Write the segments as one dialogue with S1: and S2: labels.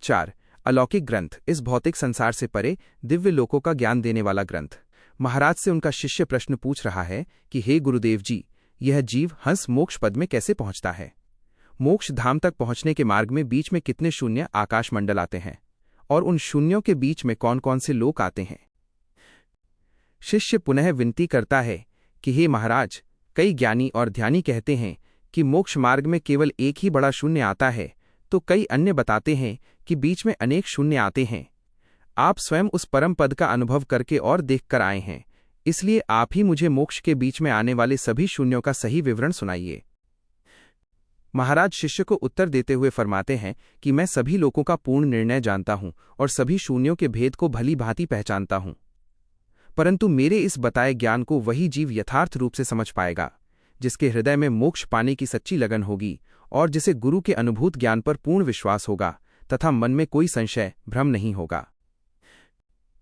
S1: 4. अलौकिक ग्रंथ, इस भौतिक संसार से परे दिव्य लोकों का ज्ञान देने वाला ग्रंथ। महाराज से उनका शिष्य प्रश्न पूछ रहा है कि हे गुरुदेव जी, यह जीव हंस मोक्ष पद में कैसे पहुंचता है? मोक्ष धाम तक पहुंचने के मार्ग में बीच में कितने शून्य आकाश मंडल आते हैं और उन शून्यों के बीच में कौन कौन से लोक आते हैं? शिष्य पुनः विनती करता है कि हे महाराज, कई ज्ञानी और ध्यानी कहते हैं कि मोक्ष मार्ग में केवल एक ही बड़ा शून्य आता है, तो कई अन्य बताते हैं कि बीच में अनेक शून्य आते हैं। आप स्वयं उस परम पद का अनुभव करके और देखकर आए हैं, इसलिए आप ही मुझे मोक्ष के बीच में आने वाले सभी शून्यों का सही विवरण सुनाइए। महाराज शिष्य को उत्तर देते हुए फरमाते हैं कि मैं सभी लोगों का पूर्ण निर्णय जानता हूं और सभी शून्यों के भेद को भली भांति पहचानता हूं, परंतु मेरे इस बताए ज्ञान को वही जीव यथार्थ रूप से समझ पाएगा जिसके हृदय में मोक्ष पाने की सच्ची लगन होगी और जिसे गुरु के अनुभूत ज्ञान पर पूर्ण विश्वास होगा तथा मन में कोई संशय भ्रम नहीं होगा।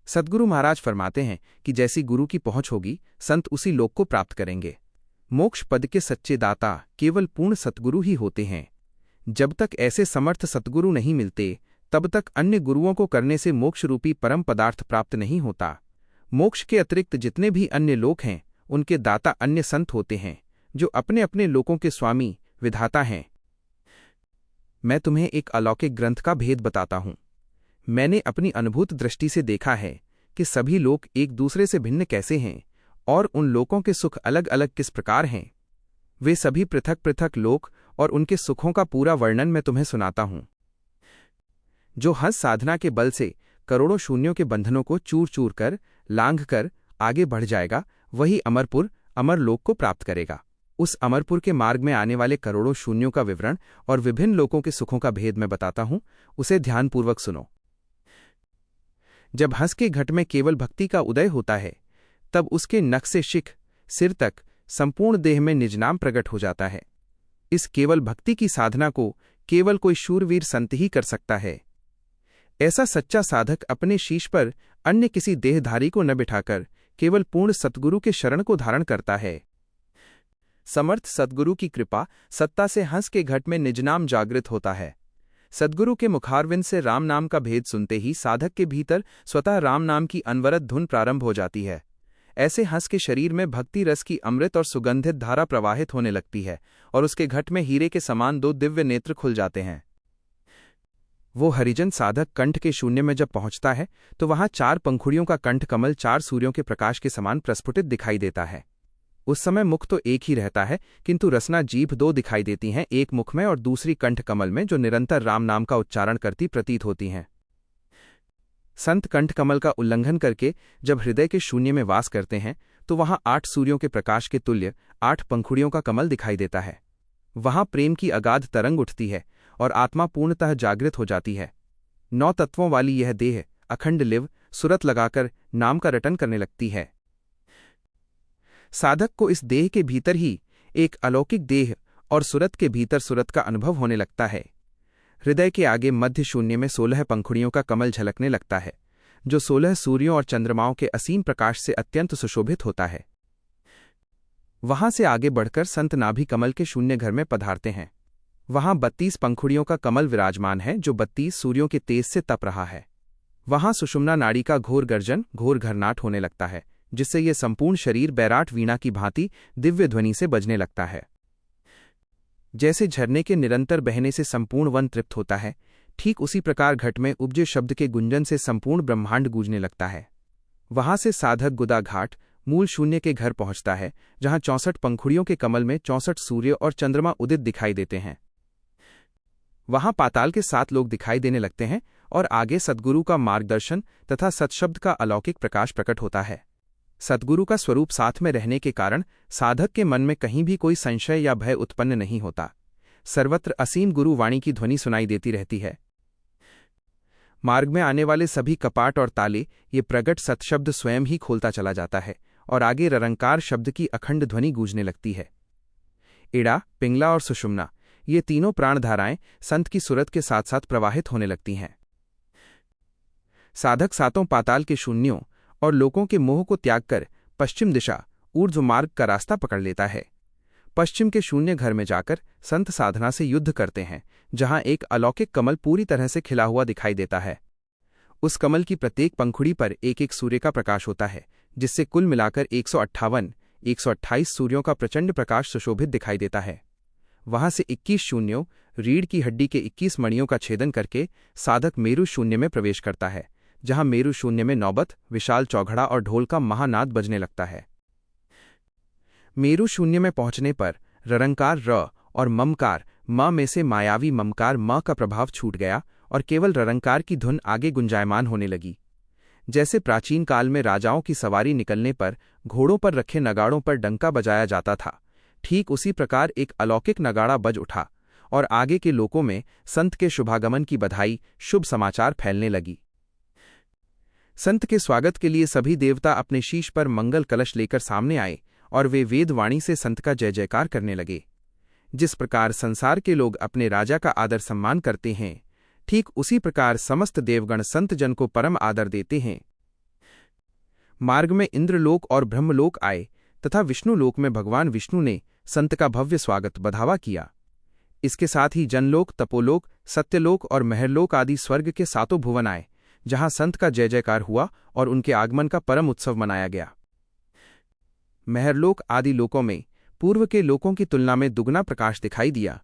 S1: सद्गुरु महाराज फरमाते हैं कि जैसी गुरु की पहुंच होगी, संत उसी लोक को प्राप्त करेंगे। मोक्ष पद के सच्चे दाता केवल पूर्ण सद्गुरु ही होते हैं। जब तक ऐसे समर्थ सद्गुरु नहीं मिलते, तब तक अन्य गुरुओं को करने से मोक्ष रूपी परम पदार्थ प्राप्त नहीं होता। मोक्ष के अतिरिक्त जितने भी अन्य लोक हैं, उनके दाता अन्य संत होते हैं, जो अपने अपने लोकों के स्वामी विधाता हैं। मैं तुम्हें एक अलौकिक ग्रंथ का भेद बताता हूं। मैंने अपनी अनुभूत दृष्टि से देखा है कि सभी लोक एक दूसरे से भिन्न कैसे हैं और उन लोकों के सुख अलग अलग किस प्रकार हैं। वे सभी पृथक पृथक लोक और उनके सुखों का पूरा वर्णन मैं तुम्हें सुनाता हूं। जो हंस साधना के बल से करोड़ों शून्यों के बंधनों को चूर चूर कर लांघ कर आगे बढ़ जाएगा, वही अमरपुर अमर लोक को प्राप्त करेगा। उस अमरपुर के मार्ग में आने वाले करोड़ों शून्यों का विवरण और विभिन्न लोकों के सुखों का भेद मैं बताता हूं, उसे ध्यानपूर्वक सुनो। जब हंस के घट में केवल भक्ति का उदय होता है, तब उसके नख से शिख सिर तक संपूर्ण देह में निज नाम प्रकट हो जाता है। इस केवल भक्ति की साधना को केवल कोई शूरवीर संत ही कर सकता है। ऐसा सच्चा साधक अपने शीश पर अन्य किसी देहधारी को न बिठाकर केवल पूर्ण सतगुरु के शरण को धारण करता है। समर्थ सद्गुरु की कृपा सत्ता से हंस के घट में निजनाम जागृत होता है। सद्गुरु के मुखारविंद से राम नाम का भेद सुनते ही साधक के भीतर स्वतः राम नाम की अनवरत धुन प्रारंभ हो जाती है। ऐसे हंस के शरीर में भक्ति रस की अमृत और सुगंधित धारा प्रवाहित होने लगती है और उसके घट में हीरे के समान दो दिव्य नेत्र खुल जाते हैं। वो हरिजन साधक कंठ के शून्य में जब पहुंचता है, तो वहां 4 पंखुड़ियों का कंठ कमल 4 सूर्यों के प्रकाश के समान प्रस्फुटित दिखाई देता है। उस समय मुख तो एक ही रहता है, किंतु रसना जीभ 2 दिखाई देती हैं, एक मुख में और दूसरी कंठ कमल में, जो निरंतर राम नाम का उच्चारण करती प्रतीत होती हैं। संत कंठ कमल का उल्लंघन करके जब हृदय के शून्य में वास करते हैं, तो वहां 8 सूर्यों के प्रकाश के तुल्य 8 पंखुड़ियों का कमल दिखाई देता है। वहां प्रेम की अगाध तरंग उठती है और आत्मा पूर्णतः जागृत हो जाती है। 9 तत्वों वाली यह देह अखंड लिव सुरत लगाकर नाम का रटन करने लगती है। साधक को इस देह के भीतर ही एक अलौकिक देह और सुरत के भीतर सुरत का अनुभव होने लगता है। हृदय के आगे मध्य शून्य में 16 पंखुड़ियों का कमल झलकने लगता है, जो 16 सूर्यों और चंद्रमाओं के असीम प्रकाश से अत्यंत सुशोभित होता है। वहां से आगे बढ़कर संत नाभि कमल के शून्य घर में पधारते हैं। वहां 32 पंखुड़ियों का कमल विराजमान है, जो 32 सूर्यों के तेज से तप रहा है। वहां सुषुम्ना नाड़ी का घोर गर्जन घोर घरनाट होने लगता है, जिससे यह संपूर्ण शरीर बैराट वीणा की भांति दिव्य ध्वनि से बजने लगता है। जैसे झरने के निरंतर बहने से संपूर्ण वन तृप्त होता है, ठीक उसी प्रकार घट में उपजे शब्द के गुंजन से संपूर्ण ब्रह्मांड गूंजने लगता है। वहां से साधक गुदा घाट मूल शून्य के घर पहुंचता है, जहां 64 पंखुड़ियों के कमल में 64 सूर्य और चंद्रमा उदित दिखाई देते हैं। वहां पाताल के 7 लोग दिखाई देने लगते हैं और आगे सद्गुरु का मार्गदर्शन तथा सत्शब्द का अलौकिक प्रकाश प्रकट होता है। सद्गुरु का स्वरूप साथ में रहने के कारण साधक के मन में कहीं भी कोई संशय या भय उत्पन्न नहीं होता। सर्वत्र असीम गुरु वाणी की ध्वनि सुनाई देती रहती है। मार्ग में आने वाले सभी कपाट और ताले ये प्रगट सत्शब्द स्वयं ही खोलता चला जाता है और आगे ररंकार शब्द की अखंड ध्वनि गूंजने लगती है। इड़ा, पिंगला और सुषुम्ना ये तीनों प्राणधाराएं संत की सुरत के साथ साथ प्रवाहित होने लगती हैं। साधक सातों पाताल के शून्यों और लोकों के मोह को त्याग कर पश्चिम दिशा ऊर्ध्व मार्ग का रास्ता पकड़ लेता है। पश्चिम के शून्य घर में जाकर संत साधना से युद्ध करते हैं, जहां एक अलौकिक कमल पूरी तरह से खिला हुआ दिखाई देता है। उस कमल की प्रत्येक पंखुड़ी पर एक एक सूर्य का प्रकाश होता है, जिससे कुल मिलाकर 128 सूर्यों का प्रचंड प्रकाश सुशोभित दिखाई देता है। वहां से 21 शून्यों, रीढ़ की हड्डी के 21 मणियों का छेदन करके साधक मेरु शून्य में प्रवेश करता है, जहां मेरु शून्य में नौबत, विशाल चौघड़ा और ढोल का महानाद बजने लगता है। मेरु शून्य में पहुंचने पर ररंकार र और ममकार म में से मायावी ममकार म का प्रभाव छूट गया और केवल ररंकार की धुन आगे गुंजायमान होने लगी। जैसे प्राचीन काल में राजाओं की सवारी निकलने पर घोड़ों पर रखे नगाड़ों पर डंका बजाया जाता था, ठीक उसी प्रकार एक अलौकिक नगाड़ा बज उठा और आगे के लोकों में संत के शुभागमन की बधाई, शुभ समाचार फैलने लगी। संत के स्वागत के लिए सभी देवता अपने शीश पर मंगल कलश लेकर सामने आए और वे वेदवाणी से संत का जय जयकार करने लगे। जिस प्रकार संसार के लोग अपने राजा का आदर सम्मान करते हैं, ठीक उसी प्रकार समस्त देवगण संत जन को परम आदर देते हैं। मार्ग में इंद्रलोक और ब्रह्मलोक आए तथा विष्णुलोक में भगवान विष्णु ने संत का भव्य स्वागत बढ़ावा किया। इसके साथ ही जनलोक, तपोलोक, सत्यलोक और महरलोक आदि स्वर्ग के 7 भुवन आए, जहां संत का जय जयकार हुआ और उनके आगमन का परम उत्सव मनाया गया। महरलोक आदि लोकों में पूर्व के लोकों की तुलना में दुगना प्रकाश दिखाई दिया।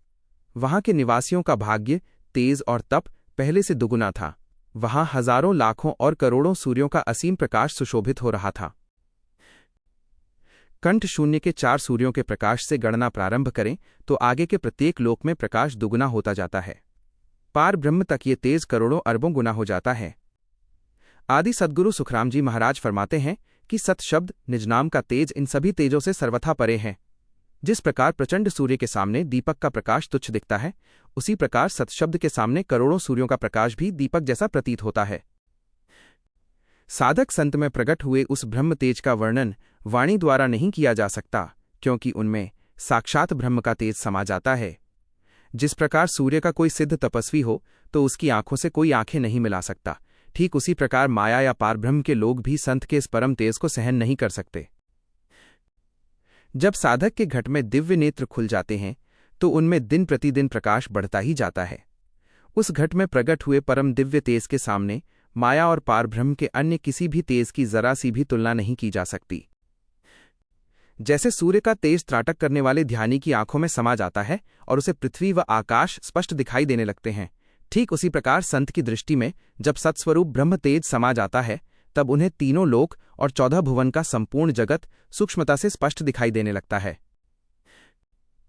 S1: वहां के निवासियों का भाग्य, तेज और तप पहले से दुगुना था। वहां हजारों, लाखों और करोड़ों सूर्यों का असीम प्रकाश सुशोभित हो रहा था। कंठ शून्य के 4 सूर्यों के प्रकाश से गणना प्रारंभ करें तो आगे के प्रत्येक लोक में प्रकाश दुगुना होता जाता है। पार ब्रह्म तक ये तेज करोड़ों अरबों गुना हो जाता है। आदि सद्गुरु सुखराम जी महाराज फरमाते हैं कि सत शब्द, निज नाम का तेज इन सभी तेजों से सर्वथा परे है। जिस प्रकार प्रचंड सूर्य के सामने दीपक का प्रकाश तुच्छ दिखता है, उसी प्रकार सतशब्द के सामने करोड़ों सूर्यों का प्रकाश भी दीपक जैसा प्रतीत होता है। साधक संत में प्रकट हुए उस ब्रह्म तेज का वर्णन वाणी द्वारा नहीं किया जा सकता, क्योंकि उनमें साक्षात ब्रह्म का तेज समा जाता है। जिस प्रकार सूर्य का कोई सिद्ध तपस्वी हो तो उसकी आंखों से कोई आंखें नहीं मिला सकता, ठीक उसी प्रकार माया या पारब्रह्म के लोग भी संत के इस परम तेज को सहन नहीं कर सकते। जब साधक के घट में दिव्य नेत्र खुल जाते हैं तो उनमें दिन प्रतिदिन प्रकाश बढ़ता ही जाता है। उस घट में प्रकट हुए परम दिव्य तेज के सामने माया और पारब्रह्म के अन्य किसी भी तेज की जरा सी भी तुलना नहीं की जा सकती। जैसे सूर्य का तेज त्राटक करने वाले ध्यानी की आंखों में समा जाता है और उसे पृथ्वी व आकाश स्पष्ट दिखाई देने लगते हैं, ठीक उसी प्रकार संत की दृष्टि में जब सत्स्वरूप ब्रह्म तेज समा जाता है तब उन्हें तीनों लोक और 14 भुवन का संपूर्ण जगत सूक्ष्मता से स्पष्ट दिखाई देने लगता है।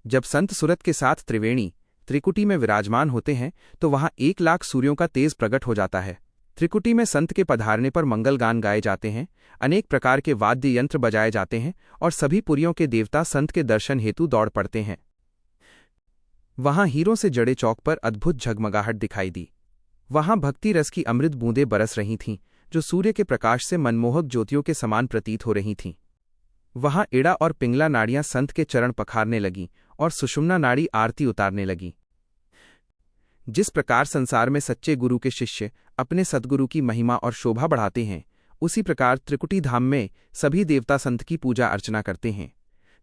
S1: जब संत सुरत के साथ त्रिवेणी, त्रिकुटी में विराजमान होते हैं तो वहां 1 लाख सूर्यों का तेज प्रकट हो जाता है। त्रिकुटी में संत के पधारने पर मंगल गान गाए जाते हैं, अनेक प्रकार के वाद्य यंत्र बजाए जाते हैं और सभी पुरियों के देवता संत के दर्शन हेतु दौड़ पड़ते हैं। वहां हीरों से जड़े चौक पर अद्भुत झगमगाहट दिखाई दी। वहां भक्ति रस की अमृत बूंदें बरस रही थीं, जो सूर्य के प्रकाश से मनमोहक ज्योतियों के समान प्रतीत हो रही थीं। वहां इड़ा और पिंगला नाड़ियां संत के चरण पखारने लगीं और सुषुम्ना नाड़ी आरती उतारने लगी। जिस प्रकार संसार में सच्चे गुरु के शिष्य अपने सद्गुरु की महिमा और शोभा बढ़ाते हैं, उसी प्रकार त्रिकुटी धाम में सभी देवता संत की पूजा अर्चना करते हैं।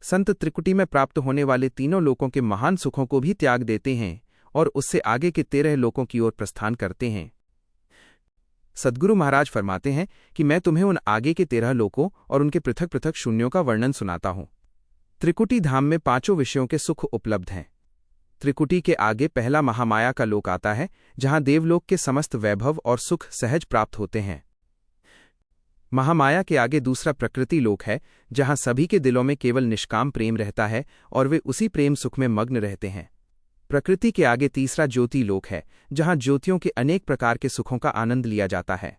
S1: संत त्रिकुटी में प्राप्त होने वाले तीनों लोकों के महान सुखों को भी त्याग देते हैं और उससे आगे के 13 लोकों की ओर प्रस्थान करते हैं। सद्गुरु महाराज फरमाते हैं कि मैं तुम्हें उन आगे के 13 लोकों और उनके पृथक पृथक शून्यों का वर्णन सुनाता हूं। त्रिकुटी धाम में 5 विषयों के सुख उपलब्ध हैं। त्रिकुटी के आगे पहला महामाया का लोक आता है, जहां देवलोक के समस्त वैभव और सुख सहज प्राप्त होते हैं। महामाया के आगे दूसरा प्रकृति लोक है, जहां सभी के दिलों में केवल निष्काम प्रेम रहता है और वे उसी प्रेम सुख में मग्न रहते हैं। प्रकृति के आगे तीसरा ज्योति लोक है, जहां ज्योतियों के अनेक प्रकार के सुखों का आनंद लिया जाता है।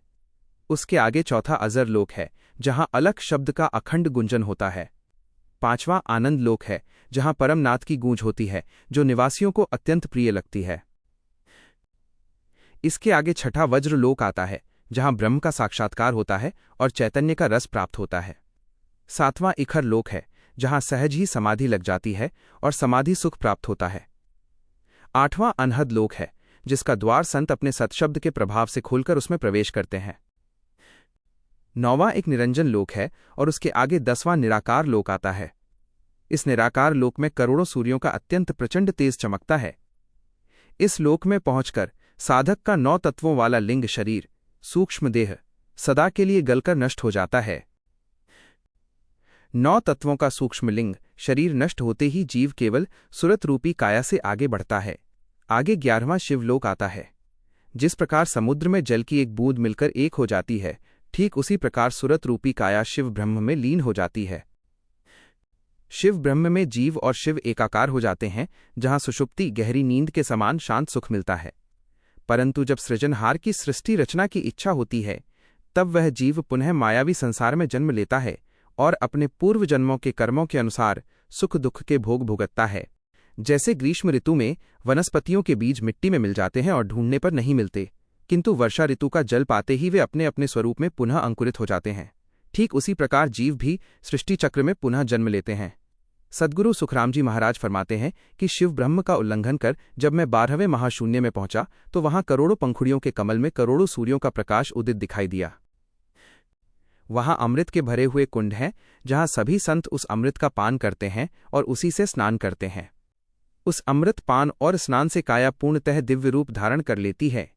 S1: उसके आगे चौथा अजर लोक है, जहां अलख शब्द का अखंड गुंजन होता है। 5वां आनंद लोक है, जहां परमनाथ की गूंज होती है, जो निवासियों को अत्यंत प्रिय लगती है। इसके आगे छठा वज्र लोक आता है, जहां ब्रह्म का साक्षात्कार होता है और चैतन्य का रस प्राप्त होता है। 7वां इखर लोक है, जहां सहज ही समाधि लग जाती है और समाधि सुख प्राप्त होता है। 8वां अनहद लोक है, जिसका द्वार संत अपने सत्शब्द के प्रभाव से खोलकर उसमें प्रवेश करते हैं। 9वां एक निरंजन लोक है और उसके आगे 10वां निराकार लोक आता है। इस निराकार लोक में करोड़ों सूर्यों का अत्यंत प्रचंड तेज चमकता है। इस लोक में पहुंचकर साधक का 9 तत्वों वाला लिंग शरीर, सूक्ष्म देह, सदा के लिए गलकर नष्ट हो जाता है। 9 तत्वों का सूक्ष्म लिंग शरीर नष्ट होते ही जीव केवल सुरत रूपी काया से आगे बढ़ता है। आगे 11वां शिवलोक आता है। जिस प्रकार समुद्र में जल की एक बूंद मिलकर एक हो जाती है, ठीक उसी प्रकार सुरत रूपी काया शिव ब्रह्म में लीन हो जाती है। शिव ब्रह्म में जीव और शिव एकाकार हो जाते हैं, जहां सुषुप्ति गहरी नींद के समान शांत सुख मिलता है। परंतु जब सृजनहार की सृष्टि रचना की इच्छा होती है, तब वह जीव पुनः मायावी संसार में जन्म लेता है और अपने पूर्व जन्मों के कर्मों के अनुसार सुख दुख के भोग भुगतता है। जैसे ग्रीष्म ऋतु में वनस्पतियों के बीज मिट्टी में मिल जाते हैं और ढूंढने पर नहीं मिलते, किंतु वर्षा ऋतु का जल पाते ही वे अपने अपने स्वरूप में पुनः अंकुरित हो जाते हैं, ठीक उसी प्रकार जीव भी सृष्टि चक्र में पुनः जन्म लेते हैं। सद्गुरु सुखराम जी महाराज फरमाते हैं कि शिव ब्रह्म का उल्लंघन कर जब मैं 12वें महाशून्य में पहुंचा, तो वहां करोड़ों पंखुड़ियों के कमल में करोड़ों सूर्यों का प्रकाश उदित दिखाई दिया। वहां अमृत के भरे हुए कुंड हैं, जहां सभी संत उस अमृत का पान करते हैं और उसी से स्नान करते हैं। उस अमृत पान और स्नान से काया पूर्णतः दिव्य रूप धारण कर लेती है।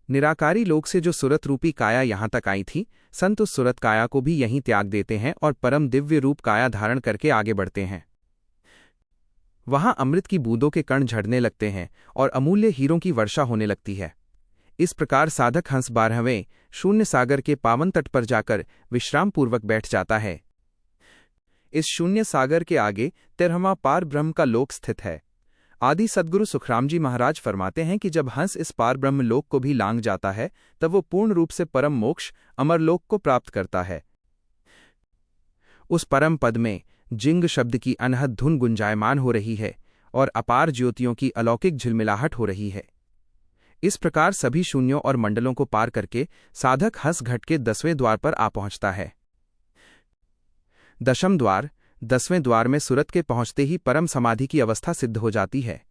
S1: निराकारी लोक से जो सुरत रूपी काया यहां तक आई थी, संत उस सुरत काया को भी यहीं त्याग देते हैं और परम दिव्य रूप काया धारण करके आगे बढ़ते हैं। वहां अमृत की बूंदों के कण झड़ने लगते हैं और अमूल्य हीरों की वर्षा होने लगती है। इस प्रकार साधक हंस 12वें शून्य सागर के पावन तट पर जाकर विश्राम पूर्वक बैठ जाता है। इस शून्य सागर के आगे 13वां पार ब्रह्म का लोक स्थित है। आदि सद्गुरु सुखराम जी महाराज फरमाते हैं कि जब हंस इस पार ब्रह्म लोक को भी लांघ जाता है, तब वो पूर्ण रूप से परम मोक्ष अमरलोक को प्राप्त करता है। उस परम पद में जिंग शब्द की अनहद धुन गुंजायमान हो रही है और अपार ज्योतियों की अलौकिक झिलमिलाहट हो रही है। इस प्रकार सभी शून्यों और मंडलों को पार करके साधक हंस घट के 10वें द्वार पर आ पहुंचता है। 10वें द्वार 10वें द्वार में सुरत के पहुंचते ही परम समाधि की अवस्था सिद्ध हो जाती है।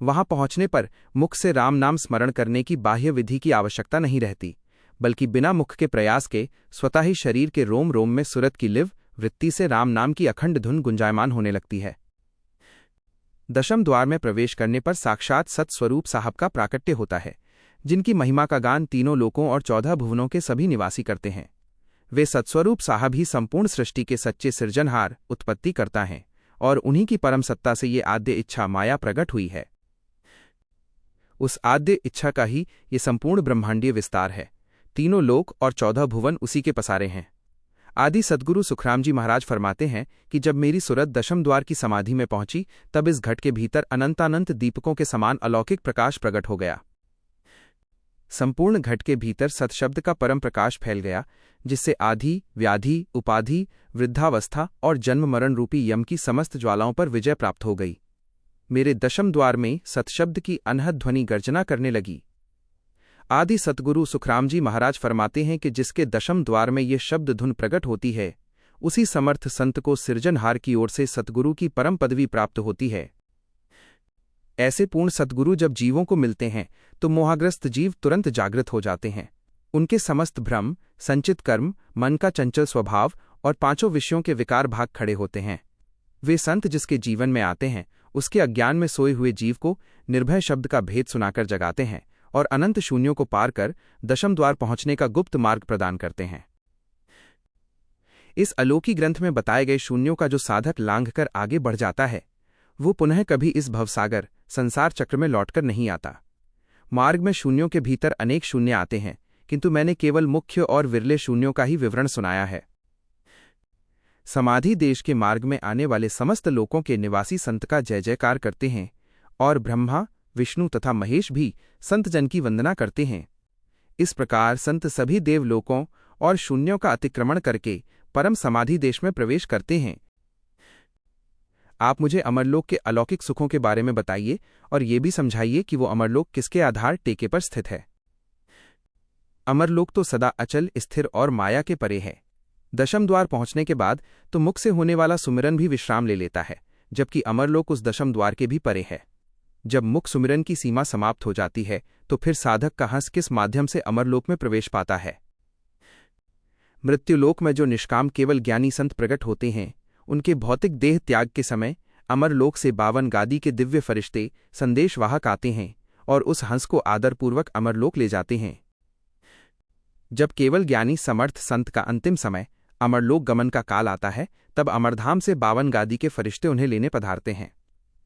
S1: वहां पहुंचने पर मुख से राम नाम स्मरण करने की बाह्य विधि की आवश्यकता नहीं रहती, बल्कि बिना मुख के प्रयास के स्वतः ही शरीर के रोम रोम में सुरत की लिव वृत्ति से राम नाम की अखंड धुन गुंजायमान होने लगती है। 10वें द्वार में प्रवेश करने पर साक्षात सत्स्वरूप साहब का प्राकट्य होता है, जिनकी महिमा का गान तीनों लोकों और 14 भुवनों के सभी निवासी करते हैं। वे सत्स्वरूप साहब ही संपूर्ण सृष्टि के सच्चे सृजनहार उत्पत्ति करता हैं और उन्हीं की परम सत्ता से ये आद्य इच्छा माया प्रकट हुई है। उस आद्य इच्छा का ही ये संपूर्ण ब्रह्मांडीय विस्तार है। तीनों लोक और 14 भुवन उसी के पसारे हैं। आदि सद्गुरु सुखराम जी महाराज फरमाते हैं कि जब मेरी सुरत 10वें द्वार की समाधि में पहुंची, तब इस घट के भीतर अनंतानंत दीपकों के समान अलौकिक प्रकाश प्रकट हो गया। संपूर्ण घट के भीतर सत्शब्द का परम प्रकाश फैल गया, जिससे आधि, व्याधि, उपाधि, वृद्धावस्था और जन्म मरण रूपी यम की समस्त ज्वालाओं पर विजय प्राप्त हो गई। मेरे 10वें द्वार में सत्शब्द की अनहद ध्वनि गर्जना करने लगी। आदि सतगुरु सुखराम जी महाराज फरमाते हैं कि जिसके 10वें द्वार में ये शब्द धुन प्रकट होती है, उसी समर्थ संत को सृजनहार की ओर से सतगुरु की परम पदवी प्राप्त होती है। ऐसे पूर्ण सतगुरु जब जीवों को मिलते हैं, तो मोहाग्रस्त जीव तुरंत जागृत हो जाते हैं। उनके समस्त भ्रम, संचित कर्म, मन का चंचल स्वभाव और 5 विषयों के विकार भाग खड़े होते हैं। वे संत जिसके जीवन में आते हैं, उसके अज्ञान में सोए हुए जीव को निर्भय शब्द का भेद सुनाकर जगाते हैं और अनंत शून्यों को पार कर 10वें द्वार पहुंचने का गुप्त मार्ग प्रदान करते हैं। इस अलौकिक ग्रंथ में बताए गए शून्यों का जो साधक लांघ कर आगे बढ़ जाता है, वो पुनः कभी इस भवसागर संसार चक्र में लौटकर नहीं आता। मार्ग में शून्यों के भीतर अनेक शून्य आते हैं, किंतु मैंने केवल मुख्य और विरले शून्यों का ही विवरण सुनाया है। समाधि देश के मार्ग में आने वाले समस्त लोकों के निवासी संत का जय जयकार करते हैं और ब्रह्मा, विष्णु तथा महेश भी संत जन की वंदना करते हैं। इस प्रकार संत सभी देवलोकों और शून्यों का अतिक्रमण करके परम समाधि देश में प्रवेश करते हैं। आप मुझे अमरलोक के अलौकिक सुखों के बारे में बताइए और ये भी समझाइए कि वो अमरलोक किसके आधार टेके पर स्थित है। अमरलोक तो सदा अचल, स्थिर और माया के परे है। 10वें द्वार पहुंचने के बाद तो मुख से होने वाला सुमिरन भी विश्राम ले लेता है, जबकि अमरलोक उस 10वें द्वार के भी परे है। जब मुख सुमिरन की सीमा समाप्त हो जाती है, तो फिर साधक का हंस किस माध्यम से अमरलोक में प्रवेश पाता है। मृत्युलोक में जो निष्काम केवल ज्ञानी संत प्रकट होते हैं, उनके भौतिक देह त्याग के समय अमरलोक से 52 गादी के दिव्य फरिश्ते संदेशवाहक आते हैं और उस हंस को आदरपूर्वक अमरलोक ले जाते हैं। जब केवल ज्ञानी समर्थ संत का अंतिम समय अमरलोक गमन का काल आता है, तब अमरधाम से 52 गादी के फरिश्ते उन्हें लेने पधारते हैं।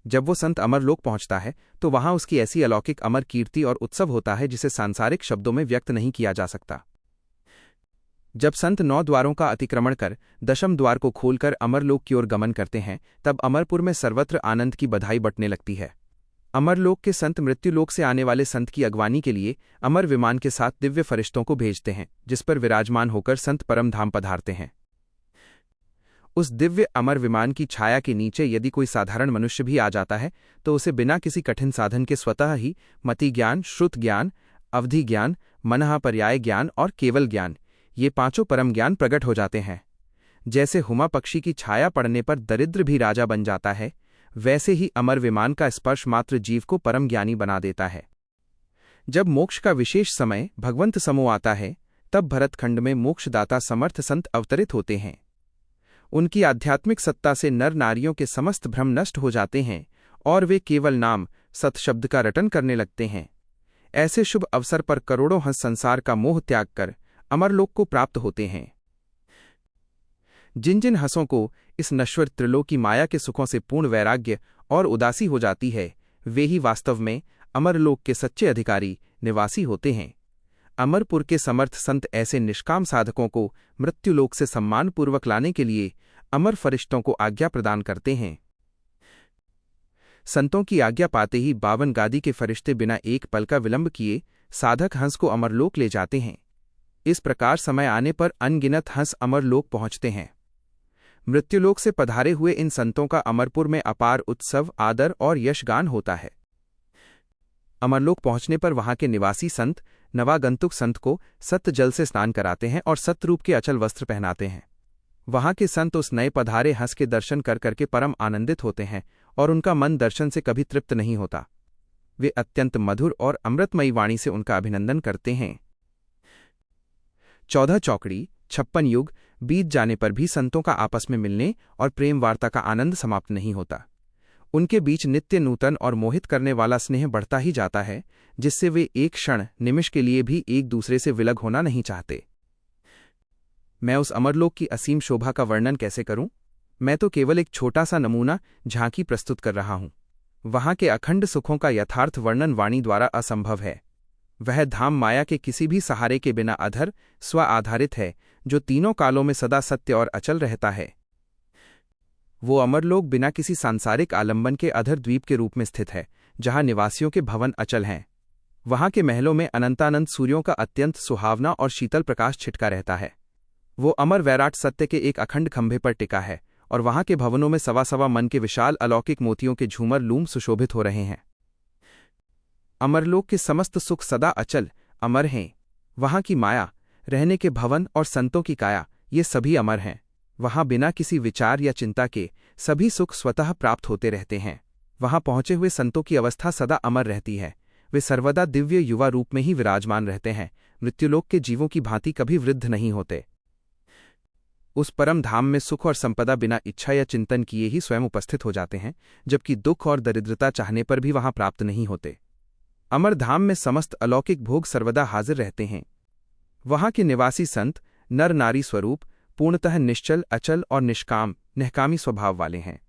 S1: जब वो संत अमरलोक पहुंचता है तो वहां उसकी ऐसी अलौकिक अमर कीर्ति और उत्सव होता है जिसे सांसारिक शब्दों में व्यक्त नहीं किया जा सकता। जब संत 9 द्वारों का अतिक्रमण कर 10वें द्वार को खोलकर अमरलोक की ओर गमन करते हैं, तब अमरपुर में सर्वत्र आनंद की बधाई बटने लगती है। अमरलोक के संत मृत्युलोक से आने वाले संत की अगवानी के लिए अमर विमान के साथ दिव्य फरिश्तों को भेजते हैं, जिस पर विराजमान होकर संत परमधाम पधारते हैं। उस दिव्य अमर विमान की छाया के नीचे यदि कोई साधारण मनुष्य भी आ जाता है तो उसे बिना किसी कठिन साधन के स्वतः ही मति ज्ञान, श्रुत ज्ञान, अवधि ज्ञान, मनःपर्याय ज्ञान और केवल ज्ञान, ये 5 परम ज्ञान प्रकट हो जाते हैं। जैसे हुमा पक्षी की छाया पड़ने पर दरिद्र भी राजा बन जाता है, वैसे ही अमर विमान का स्पर्श मात्र जीव को परम ज्ञानी बना देता है। जब मोक्ष का विशेष समय भगवंत समूह आता है, तब भरतखंड में मोक्षदाता समर्थ संत अवतरित होते हैं। उनकी आध्यात्मिक सत्ता से नर नारियों के समस्त भ्रम नष्ट हो जाते हैं और वे केवल नाम सत शब्द का रटन करने लगते हैं। ऐसे शुभ अवसर पर करोड़ों हंस संसार का मोह त्याग कर अमरलोक को प्राप्त होते हैं। जिन जिन हंसों को इस नश्वर त्रिलोकी माया के सुखों से पूर्ण वैराग्य और उदासी हो जाती है, वे ही वास्तव में अमरलोक के सच्चे अधिकारी निवासी होते हैं। अमरपुर के समर्थ संत ऐसे निष्काम साधकों को मृत्युलोक से सम्मानपूर्वक लाने के लिए अमर फरिश्तों को आज्ञा प्रदान करते हैं। संतों की आज्ञा पाते ही 52 गादी के फरिश्ते बिना एक पल का विलंब किए साधक हंस को अमरलोक ले जाते हैं। इस प्रकार समय आने पर अनगिनत हंस अमरलोक पहुंचते हैं। मृत्युलोक से पधारे हुए इन संतों का अमरपुर में अपार उत्सव, आदर और यशगान होता है। अमरलोक पहुंचने पर वहां के निवासी संत नवागंतुक संत को सत्य जल से स्नान कराते हैं और सत्यरूप के अचल वस्त्र पहनाते हैं। वहां के संत उस नए पधारे हंस के दर्शन कर करके परम आनंदित होते हैं और उनका मन दर्शन से कभी तृप्त नहीं होता। वे अत्यंत मधुर और अमृतमयी वाणी से उनका अभिनंदन करते हैं। 14 चौकड़ी 56 युग बीत जाने पर भी संतों का आपस में मिलने और प्रेम वार्ता का आनंद समाप्त नहीं होता। उनके बीच नित्य नूतन और मोहित करने वाला स्नेह बढ़ता ही जाता है, जिससे वे एक क्षण निमिष के लिए भी एक दूसरे से विलग होना नहीं चाहते। मैं उस अमरलोक की असीम शोभा का वर्णन कैसे करूं? मैं तो केवल एक छोटा सा नमूना झांकी प्रस्तुत कर रहा हूं। वहां के अखंड सुखों का यथार्थ वर्णन वाणी द्वारा असंभव है। वह धाम माया के किसी भी सहारे के बिना अधर स्व आधारित है, जो तीनों कालों में सदा सत्य और अचल रहता है। वो अमरलोक बिना किसी सांसारिक आलंबन के अधर द्वीप के रूप में स्थित है, जहां निवासियों के भवन अचल हैं। वहां के महलों में अनंतानंद सूर्यों का अत्यंत सुहावना और शीतल प्रकाश छिटका रहता है। वो अमर वैराट सत्य के एक अखंड खंभे पर टिका है और वहां के भवनों में सवा मन के विशाल अलौकिक मोतियों के झूमर लूम सुशोभित हो रहे हैं। अमरलोक के समस्त सुख सदा अचल अमर हैं। वहां की माया, रहने के भवन और संतों की काया, ये सभी अमर हैं। वहां बिना किसी विचार या चिंता के सभी सुख स्वतः प्राप्त होते रहते हैं। वहां पहुंचे हुए संतों की अवस्था सदा अमर रहती है। वे सर्वदा दिव्य युवा रूप में ही विराजमान रहते हैं। मृत्युलोक के जीवों की भांति कभी वृद्ध नहीं होते। उस परम धाम में सुख और संपदा बिना इच्छा या चिंतन किए ही स्वयं उपस्थित हो जाते हैं, जबकि दुख और दरिद्रता चाहने पर भी वहां प्राप्त नहीं होते। अमर धाम में समस्त अलौकिक भोग सर्वदा हाजिर रहते हैं। वहां के निवासी संत नर नारी स्वरूप पूर्णतः निश्चल, अचल और निष्काम निहकामी स्वभाव वाले हैं।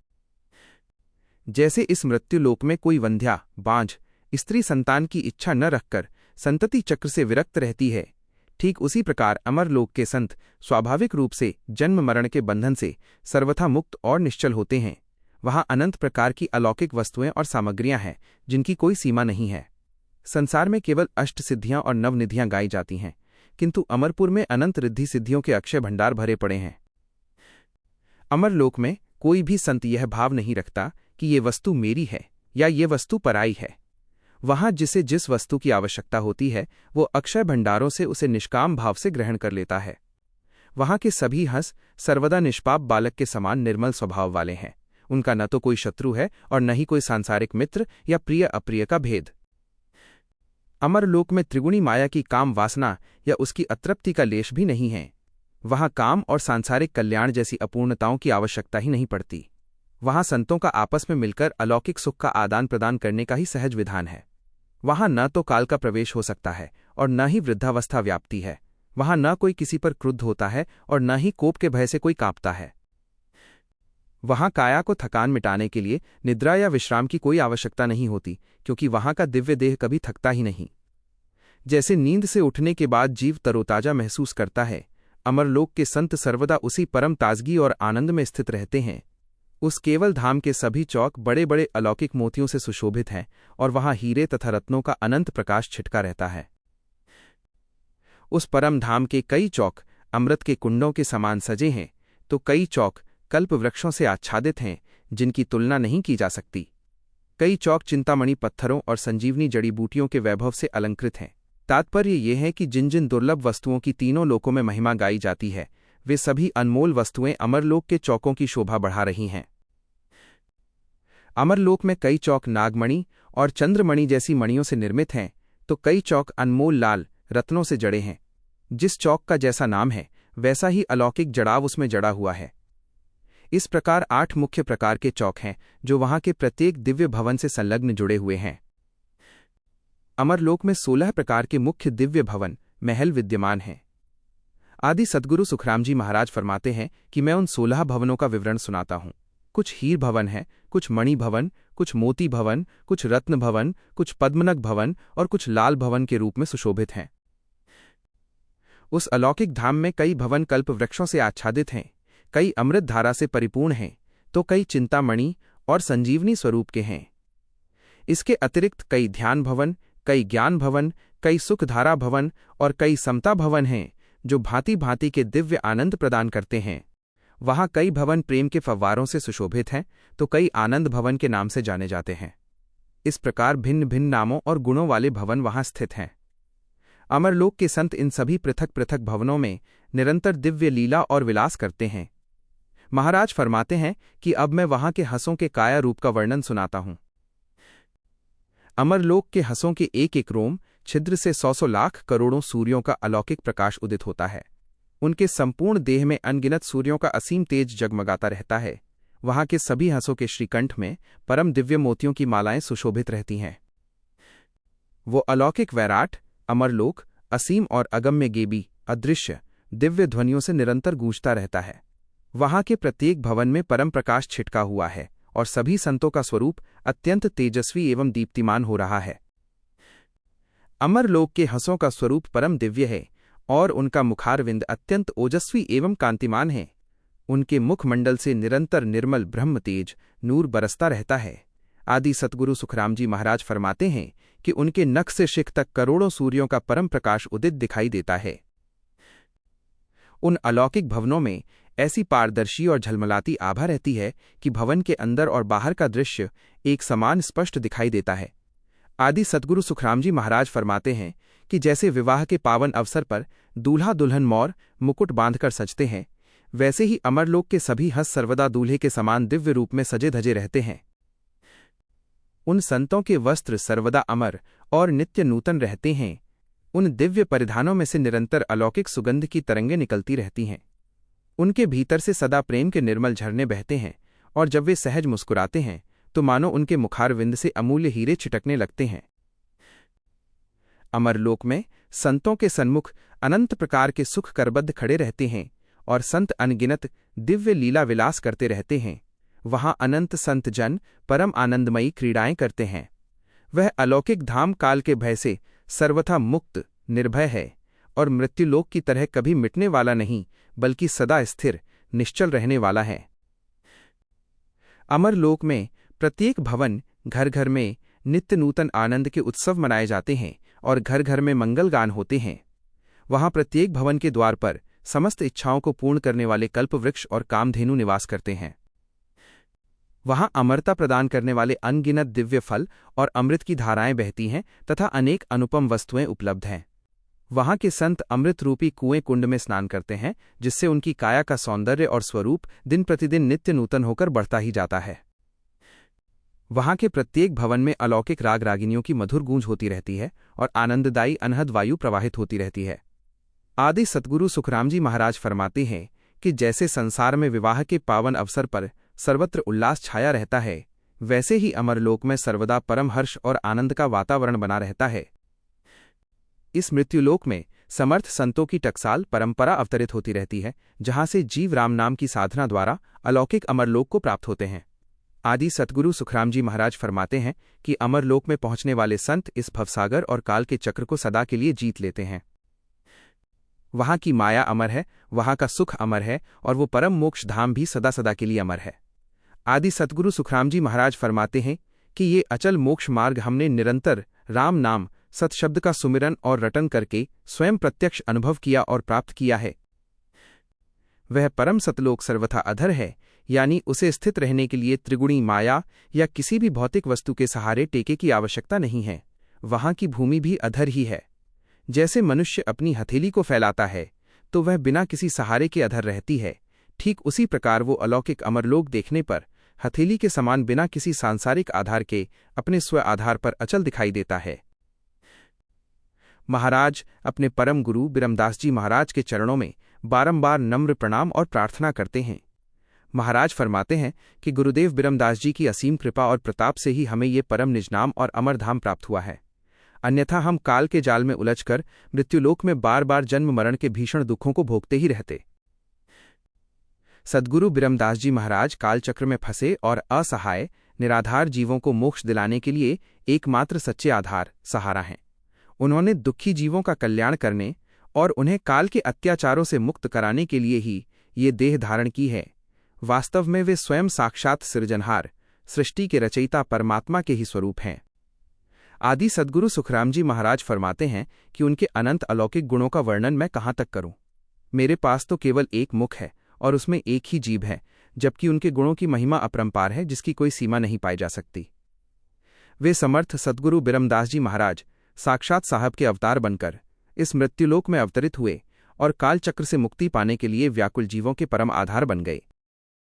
S1: जैसे इस मृत्युलोक में कोई वंध्या बांझ स्त्री संतान की इच्छा न रखकर संतति चक्र से विरक्त रहती है, ठीक उसी प्रकार अमरलोक के संत स्वाभाविक रूप से जन्म मरण के बंधन से सर्वथा मुक्त और निश्चल होते हैं। वहां अनंत प्रकार की अलौकिक वस्तुएं और सामग्रियां हैं, जिनकी कोई सीमा नहीं है। संसार में केवल अष्ट सिद्धियां और नवनिधियां गाई जाती हैं, किंतु अमरपुर में अनंत रिद्धि सिद्धियों के अक्षय भंडार भरे पड़े हैं। अमरलोक में कोई भी संत यह भाव नहीं रखता कि ये वस्तु मेरी है या ये वस्तु पराई है। वहां जिसे जिस वस्तु की आवश्यकता होती है, वो अक्षय भंडारों से उसे निष्काम भाव से ग्रहण कर लेता है। वहां के सभी हंस सर्वदा निष्पाप बालक के समान निर्मल स्वभाव वाले हैं। उनका न तो कोई शत्रु है और न ही कोई सांसारिक मित्र या प्रिय अप्रिय का भेद। अमरलोक में त्रिगुणी माया की काम वासना या उसकी अतृप्ति का लेश भी नहीं है। वहाँ काम और सांसारिक कल्याण जैसी अपूर्णताओं की आवश्यकता ही नहीं पड़ती। वहाँ संतों का आपस में मिलकर अलौकिक सुख का आदान प्रदान करने का ही सहज विधान है। वहाँ न तो काल का प्रवेश हो सकता है और न ही वृद्धावस्था व्याप्ति है। वहाँ न कोई किसी पर क्रुद्ध होता है और न ही कोप के भय से कोई कांपता है। वहाँ काया को थकान मिटाने के लिए निद्रा या विश्राम की कोई आवश्यकता नहीं होती, क्योंकि वहाँ का दिव्य देह कभी थकता ही नहीं। जैसे नींद से उठने के बाद जीव तरोताजा महसूस करता है, अमरलोक के संत सर्वदा उसी परम ताजगी और आनंद में स्थित रहते हैं। उस केवल धाम के सभी चौक बड़े बड़े अलौकिक मोतियों से सुशोभित हैं और वहाँ हीरे तथा रत्नों का अनंत प्रकाश छिटका रहता है। उस परम धाम के कई चौक अमृत के कुंडों के समान सजे हैं, तो कई चौक कल्प वृक्षों से आच्छादित हैं जिनकी तुलना नहीं की जा सकती। कई चौक चिंतामणि पत्थरों और संजीवनी जड़ी बूटियों के वैभव से अलंकृत हैं। तात्पर्य ये है कि जिन जिन दुर्लभ वस्तुओं की तीनों लोकों में महिमा गाई जाती है, वे सभी अनमोल वस्तुएं अमरलोक के चौकों की शोभा बढ़ा रही हैं। अमरलोक में कई चौक नागमणि और चंद्रमणि जैसी मणियों से निर्मित हैं, तो कई चौक अनमोल लाल रत्नों से जड़े हैं। जिस चौक का जैसा नाम है, वैसा ही अलौकिक जड़ाव उसमें जड़ा हुआ है। इस प्रकार 8 मुख्य प्रकार के चौक हैं, जो वहां के प्रत्येक दिव्य भवन से संलग्न जुड़े हुए हैं। अमरलोक में 16 प्रकार के मुख्य दिव्य भवन महल विद्यमान हैं। आदि सद्गुरु सुखरामजी महाराज फरमाते हैं कि मैं उन 16 भवनों का विवरण सुनाता हूं। कुछ हीर भवन है, कुछ मणि भवन, कुछ मोती भवन, कुछ रत्न भवन, कुछ पद्मनग भवन और कुछ लाल भवन के रूप में सुशोभित हैं। उस अलौकिक धाम में कई भवन कल्प वृक्षों से आच्छादित हैं, कई अमृत धारा से परिपूर्ण हैं, तो कई चिंतामणि और संजीवनी स्वरूप के हैं। इसके अतिरिक्त कई ध्यान भवन, कई ज्ञान भवन, कई सुखधारा भवन और कई समता भवन हैं, जो भांति भांति के दिव्य आनंद प्रदान करते हैं। वहाँ कई भवन प्रेम के फव्वारों से सुशोभित हैं, तो कई आनंद भवन के नाम से जाने जाते हैं। इस प्रकार भिन्न भिन्न नामों और गुणों वाले भवन वहाँ स्थित हैं। अमरलोक के संत इन सभी पृथक पृथक भवनों में निरंतर दिव्य लीला और विलास करते हैं। महाराज फरमाते हैं कि अब मैं वहाँ के हंसों के काया रूप का वर्णन सुनाता हूँ। अमरलोक के हंसों के एक एक रोम छिद्र से 100 लाख करोड़ों सूर्यों का अलौकिक प्रकाश उदित होता है। उनके संपूर्ण देह में अनगिनत सूर्यों का असीम तेज जगमगाता रहता है। वहाँ के सभी हंसों के श्रीकंठ में परम दिव्य मोतियों की मालाएं सुशोभित रहती हैं। वो अलौकिक वैराट अमरलोक असीम और अगम्य गेबी अदृश्य दिव्य ध्वनियों से निरंतर गूंजता रहता है। वहाँ के प्रत्येक भवन में परम प्रकाश छिटका हुआ है और सभी संतों का स्वरूप अत्यंत तेजस्वी एवं दीप्तिमान हो रहा है। अमरलोक के हंसों का स्वरूप परम दिव्य है और उनका मुखारविंद अत्यंत ओजस्वी एवं कांतिमान है। उनके मुखमंडल से निरंतर निर्मल ब्रह्म तेज नूर बरसता रहता है। आदि सतगुरु सुखरामजी महाराज फरमाते हैं कि उनके नख से शिख तक करोड़ों सूर्यों का परम प्रकाश उदित दिखाई देता है। उन अलौकिक भवनों में ऐसी पारदर्शी और झलमलाती आभा रहती है कि भवन के अंदर और बाहर का दृश्य एक समान स्पष्ट दिखाई देता है। आदि सतगुरु सुखरामजी महाराज फरमाते हैं कि जैसे विवाह के पावन अवसर पर दूल्हा दुल्हन मौर मुकुट बांधकर सजते हैं, वैसे ही अमरलोक के सभी हंस सर्वदा दूल्हे के समान दिव्य रूप में सजे धजे रहते हैं। उन संतों के वस्त्र सर्वदा अमर और नित्य नूतन रहते हैं। उन दिव्य परिधानों में से निरंतर अलौकिक सुगंध की तरंगें निकलती रहती हैं। उनके भीतर से सदा प्रेम के निर्मल झरने बहते हैं और जब वे सहज मुस्कुराते हैं तो मानो उनके मुखारविंद से अमूल्य हीरे छिटकने लगते हैं। अमरलोक में संतों के सन्मुख अनंत प्रकार के सुख करबद्ध खड़े रहते हैं और संत अनगिनत दिव्य लीला विलास करते रहते हैं। वहाँ अनंत संत जन परम आनंदमयी क्रीड़ाएं करते हैं। वह अलौकिक धाम काल के भय से सर्वथा मुक्त निर्भय है और मृत्युलोक की तरह कभी मिटने वाला नहीं, बल्कि सदा स्थिर निश्चल रहने वाला है। अमरलोक में प्रत्येक भवन घर घर में नित्य नूतन आनंद के उत्सव मनाए जाते हैं और घर घर में मंगलगान होते हैं। वहाँ प्रत्येक भवन के द्वार पर समस्त इच्छाओं को पूर्ण करने वाले कल्पवृक्ष और कामधेनु निवास करते हैं। वहाँ अमरता प्रदान करने वाले अनगिनत दिव्य फल और अमृत की धाराएं बहती हैं तथा अनेक अनुपम वस्तुएं उपलब्ध हैं। वहाँ के संत अमृत रूपी कुएं कुंड में स्नान करते हैं, जिससे उनकी काया का सौंदर्य और स्वरूप दिन प्रतिदिन नित्य नूतन होकर बढ़ता ही जाता है। वहाँ के प्रत्येक भवन में अलौकिक राग रागिनियों की मधुर गूंज होती रहती है और आनंददायी अनहद वायु प्रवाहित होती रहती है। आदि सतगुरु सुखराम जी महाराज फरमाते हैं कि जैसे संसार में विवाह के पावन अवसर पर सर्वत्र उल्लास छाया रहता है, वैसे ही अमरलोक में सर्वदा परम हर्ष और आनंद का वातावरण बना रहता है। इस मृत्युलोक में समर्थ संतों की टकसाल परंपरा अवतरित होती रहती है, जहां से जीव राम नाम की साधना द्वारा अलौकिक अमरलोक को प्राप्त होते हैं। आदि सतगुरु सुखराम जी महाराज फरमाते हैं कि अमरलोक में पहुंचने वाले संत इस भवसागर और काल के चक्र को सदा के लिए जीत लेते हैं। वहां की माया अमर है, वहां का सुख अमर है और वो परम मोक्ष धाम भी सदा सदा के लिए अमर है। आदि सतगुरु सुखराम जी महाराज फरमाते हैं कि ये अचल मोक्ष मार्ग हमने निरंतर राम नाम सतशब्द का सुमिरन और रटन करके स्वयं प्रत्यक्ष अनुभव किया और प्राप्त किया है। वह परम सतलोक सर्वथा अधर है, यानी उसे स्थित रहने के लिए त्रिगुणी माया या किसी भी भौतिक वस्तु के सहारे टेके की आवश्यकता नहीं है। वहां की भूमि भी अधर ही है। जैसे मनुष्य अपनी हथेली को फैलाता है तो वह बिना किसी सहारे के अधर रहती है, ठीक उसी प्रकार वो अलौकिक अमरलोक देखने पर हथेली के समान बिना किसी सांसारिक आधार के अपने स्व आधार पर अचल दिखाई देता है। महाराज अपने परम गुरु बिरमदास जी महाराज के चरणों में बारंबार नम्र प्रणाम और प्रार्थना करते हैं। महाराज फरमाते हैं कि गुरुदेव बिरमदास जी की असीम कृपा और प्रताप से ही हमें ये परम निजनाम और अमरधाम प्राप्त हुआ है, अन्यथा हम काल के जाल में उलझकर मृत्युलोक में बार बार जन्म मरण के भीषण दुखों को भोगते ही रहते। सद्गुरु बिरमदास जी महाराज कालचक्र में फंसे और असहाय निराधार जीवों को मोक्ष दिलाने के लिए एकमात्र सच्चे आधार सहारा हैं। उन्होंने दुखी जीवों का कल्याण करने और उन्हें काल के अत्याचारों से मुक्त कराने के लिए ही ये देह धारण की है। वास्तव में वे स्वयं साक्षात सृजनहार, सृष्टि के रचयिता परमात्मा के ही स्वरूप हैं। आदि सद्गुरु सुखराम जी महाराज फरमाते हैं कि उनके अनंत अलौकिक गुणों का वर्णन मैं कहाँ तक करूं। मेरे पास तो केवल एक मुख है और उसमें एक ही जीभ है, जबकि उनके गुणों की महिमा अपरंपार है, जिसकी कोई सीमा नहीं पाई जा सकती। वे समर्थ सद्गुरु बिरमदास जी महाराज साक्षात साहब के अवतार बनकर इस मृत्युलोक में अवतरित हुए और कालचक्र से मुक्ति पाने के लिए व्याकुल जीवों के परम आधार बन गए।